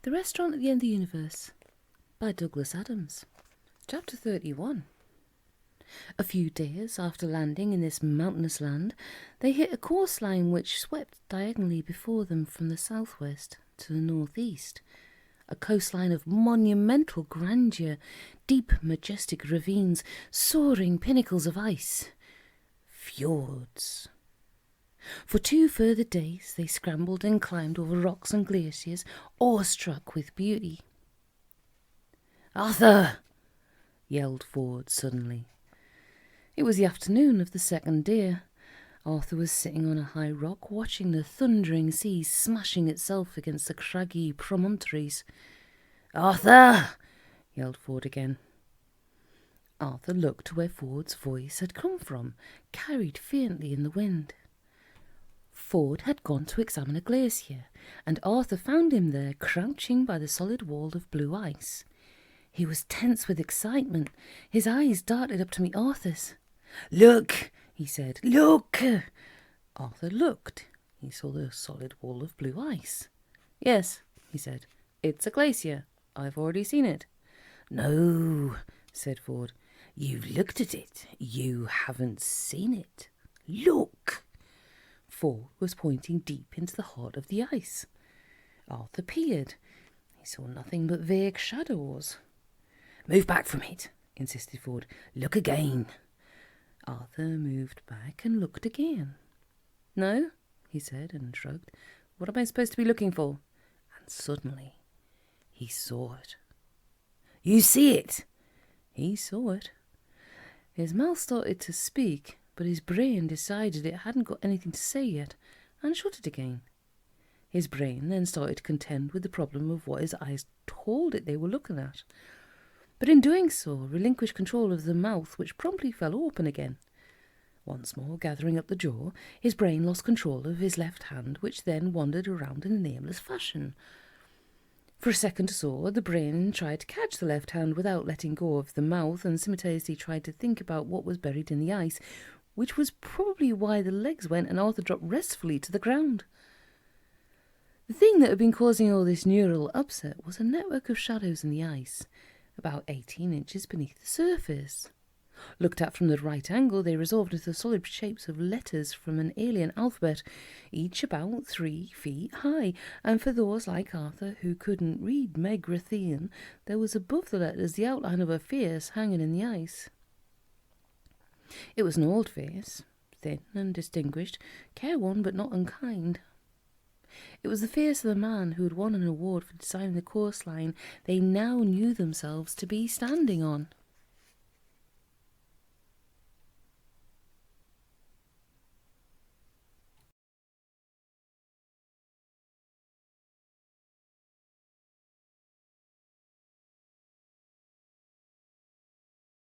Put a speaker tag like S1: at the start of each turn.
S1: The Restaurant at the End of the Universe by Douglas Adams. Chapter 31. A few days after landing in this mountainous land, they hit a coastline which swept diagonally before them from the southwest to the northeast. A coastline of monumental grandeur, deep, majestic ravines, soaring pinnacles of ice. Fjords. For 2 further days they scrambled and climbed over rocks and glaciers, awestruck with beauty. "Arthur!" yelled Ford suddenly. It was the afternoon of the second day. Arthur was sitting on a high rock, watching the thundering sea smashing itself against the craggy promontories. "Arthur!" yelled Ford again. Arthur looked to where Ford's voice had come from, carried faintly in the wind. Ford had gone to examine a glacier, and Arthur found him there, crouching by the solid wall of blue ice. He was tense with excitement. His eyes darted up to meet Arthur's. "Look!" he said. "Look!" Arthur looked. He saw the solid wall of blue ice. "Yes," he said. "It's a glacier. I've already seen it." "No," said Ford. "You've looked at it. You haven't seen it. Look!" Ford was pointing deep into the heart of the ice. Arthur peered. He saw nothing but vague shadows. "Move back from it," insisted Ford. "Look again." Arthur moved back and looked again. "No," he said and shrugged. "What am I supposed to be looking for?" And suddenly he saw it. "You see it?" He saw it. His mouth started to speak, but his brain decided it hadn't got anything to say yet, and shut it again. His brain then started to contend with the problem of what his eyes told it they were looking at, but in doing so relinquished control of the mouth, which promptly fell open again. Once more gathering up the jaw, his brain lost control of his left hand, which then wandered around in an aimless fashion. For a second or so, the brain tried to catch the left hand without letting go of the mouth, and simultaneously tried to think about what was buried in the ice, which was probably why the legs went and Arthur dropped restfully to the ground. The thing that had been causing all this neural upset was a network of shadows in the ice, about 18 inches beneath the surface. Looked at from the right angle, they resolved into the solid shapes of letters from an alien alphabet, each about 3 feet high, and for those like Arthur who couldn't read Megrathian, there was above the letters the outline of a face hanging in the ice. It was an old face, thin and distinguished, careworn but not unkind. It was the face of the man who had won an award for designing the coastline they now knew themselves to be standing on.